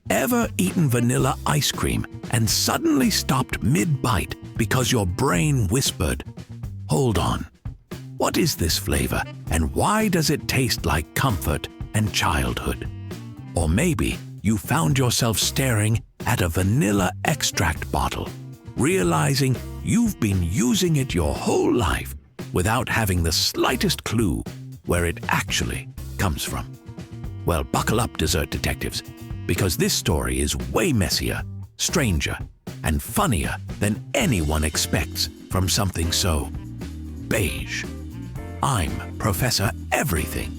Ever eaten vanilla ice cream and suddenly stopped mid-bite because your brain whispered, "Hold on, what is this flavor and why does it taste like comfort and childhood?" Or maybe you found yourself staring at a vanilla extract bottle, realizing you've been using it your whole life without having the slightest clue where it actually comes from. Well, buckle up, dessert detectives, because this story is way messier, stranger, and funnier than anyone expects from something so beige. I'm Professor Everything,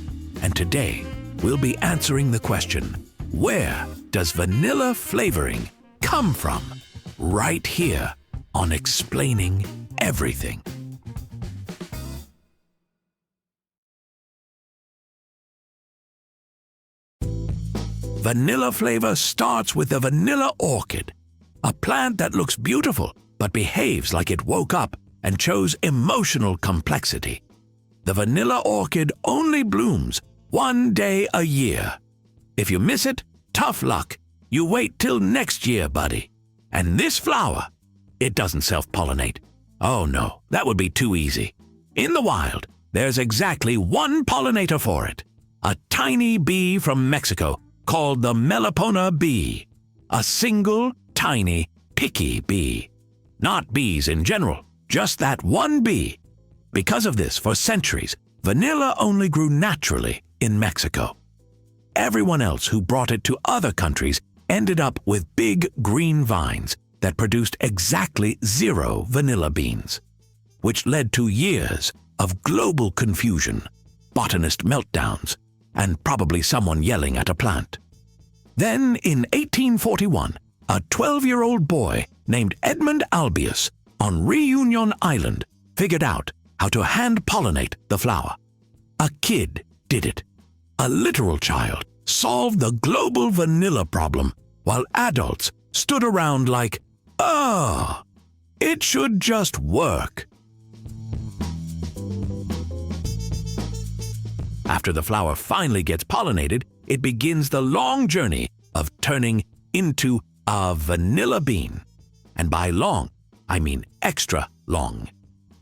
and today we'll be answering the question, where does vanilla flavoring come from? Right here on Explaining Everything. Vanilla flavor starts with the vanilla orchid, a plant that looks beautiful but behaves like it woke up and chose emotional complexity. The vanilla orchid only blooms one day a year. If you miss it, tough luck. You wait till next year, buddy. And this flower, it doesn't self-pollinate. Oh no, that would be too easy. In the wild, there's exactly one pollinator for it, a tiny bee from Mexico called the Melipona bee, a single, tiny, picky bee. Not bees in general, just that one bee. Because of this, for centuries, vanilla only grew naturally in Mexico. Everyone else who brought it to other countries ended up with big green vines that produced exactly 0 vanilla beans, which led to years of global confusion, botanist meltdowns, and probably someone yelling at a plant. Then, in 1841, a 12-year-old boy named Edmund Albius on Reunion Island figured out how to hand-pollinate the flower. A kid did it. A literal child solved the global vanilla problem while adults stood around like, "Oh, it should just work." After the flower finally gets pollinated, it begins the long journey of turning into a vanilla bean. And by long, I mean extra long.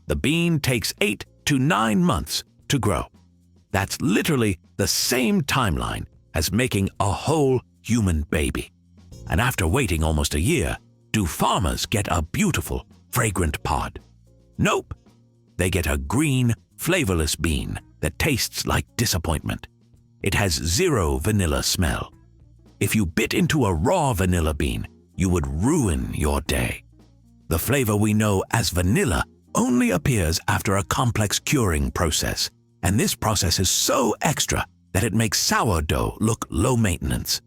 The bean takes 8 to 9 months to grow. That's literally the same timeline as making a whole human baby. And after waiting almost a year, do farmers get a beautiful, fragrant pod? Nope. They get a green, flavorless bean that tastes like disappointment. It has 0 vanilla smell. If you bit into a raw vanilla bean, you would ruin your day. The flavor we know as vanilla only appears after a complex curing process, and this process is so extra that it makes sourdough look low maintenance.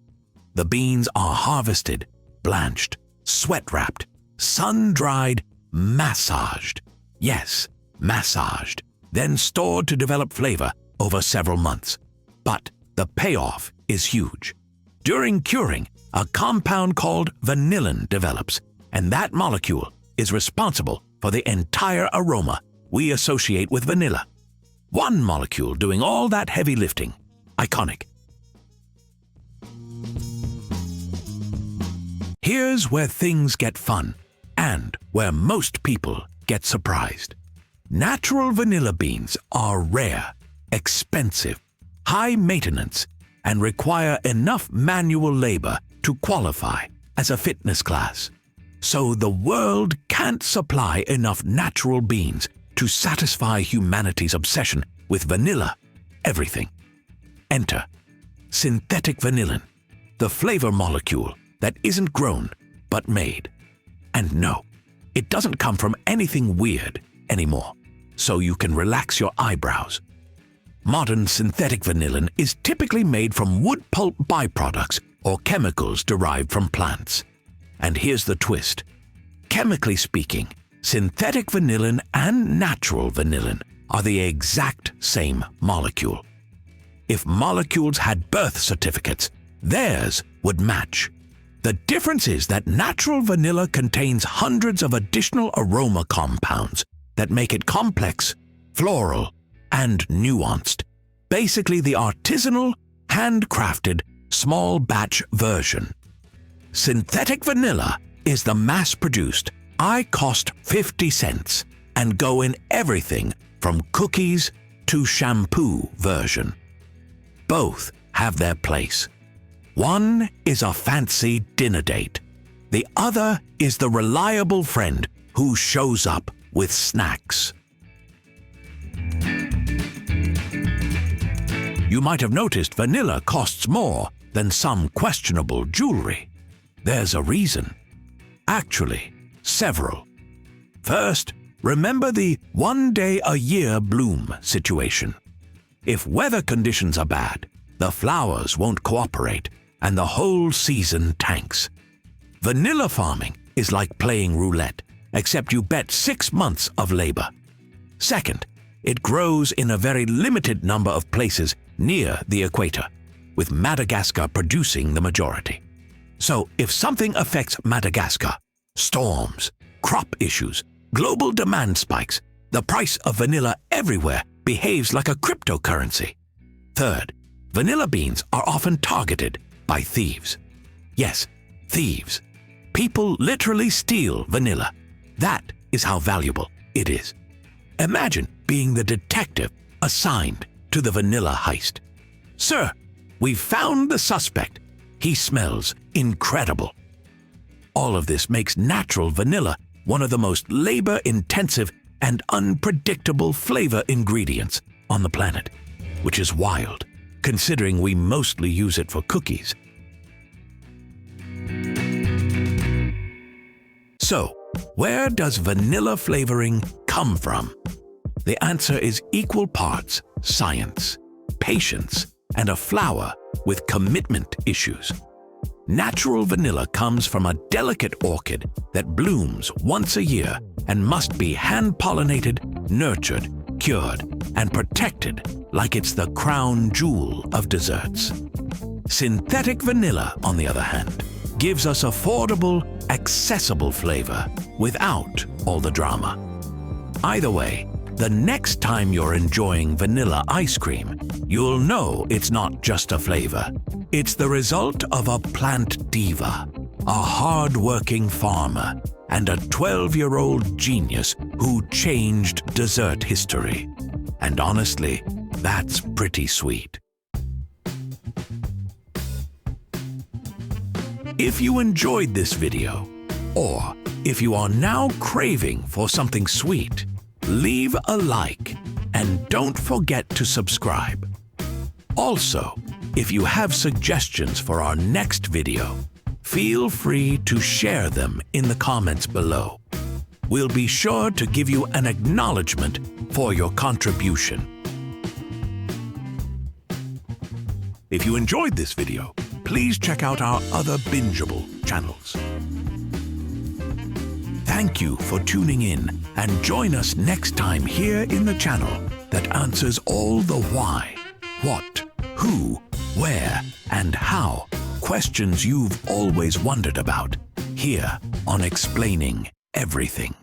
The beans are harvested, blanched, sweat-wrapped, sun-dried, massaged. Yes, massaged, then stored to develop flavor over several months. But the payoff is huge. During curing, a compound called vanillin develops, and that molecule is responsible for the entire aroma we associate with vanilla. One molecule doing all that heavy lifting. Iconic. Here's where things get fun, and where most people get surprised. Natural vanilla beans are rare, expensive, high maintenance, and require enough manual labor to qualify as a fitness class. So the world can't supply enough natural beans to satisfy humanity's obsession with vanilla everything. Enter synthetic vanillin, the flavor molecule that isn't grown but made. And no, it doesn't come from anything weird anymore, so you can relax your eyebrows. Modern synthetic vanillin is typically made from wood pulp byproducts or chemicals derived from plants. And here's the twist. Chemically speaking, synthetic vanillin and natural vanillin are the exact same molecule. If molecules had birth certificates, theirs would match. The difference is that natural vanilla contains hundreds of additional aroma compounds that make it complex, floral, and nuanced. Basically the artisanal, handcrafted, small batch version. Synthetic vanilla is the mass-produced, I-cost 50 cents and go in everything from cookies to shampoo version. Both have their place. One is a fancy dinner date. The other is the reliable friend who shows up with snacks. You might have noticed vanilla costs more than some questionable jewelry. There's a reason. Actually, several. First, remember the one-day-a-year bloom situation. If weather conditions are bad, the flowers won't cooperate and the whole season tanks. Vanilla farming is like playing roulette, except you bet 6 months of labor. Second, it grows in a very limited number of places near the equator, with Madagascar producing the majority. So if something affects Madagascar, storms, crop issues, global demand spikes, the price of vanilla everywhere behaves like a cryptocurrency. Third, vanilla beans are often targeted by thieves. Yes, thieves. People literally steal vanilla. That is how valuable it is. Imagine being the detective assigned to the vanilla heist. Sir, we've found the suspect. He smells incredible. All of this makes natural vanilla one of the most labor-intensive and unpredictable flavor ingredients on the planet, which is wild, considering we mostly use it for cookies. So, where does vanilla flavoring come from? The answer is equal parts science, patience, and a flower with commitment issues. Natural vanilla comes from a delicate orchid that blooms once a year and must be hand-pollinated, nurtured, cured, and protected like it's the crown jewel of desserts. Synthetic vanilla, on the other hand, gives us affordable, accessible flavor without all the drama. Either way, the next time you're enjoying vanilla ice cream, you'll know it's not just a flavor. It's the result of a plant diva, a hard-working farmer, and a 12-year-old genius who changed dessert history. And honestly, that's pretty sweet. If you enjoyed this video, or if you are now craving for something sweet, leave a like and don't forget to subscribe. Also, if you have suggestions for our next video, feel free to share them in the comments below. We'll be sure to give you an acknowledgement for your contribution. If you enjoyed this video, please check out our other binge-able channels. Thank you for tuning in and join us next time here in the channel that answers all the why, what, who, where, and how questions you've always wondered about here on Explaining Everything.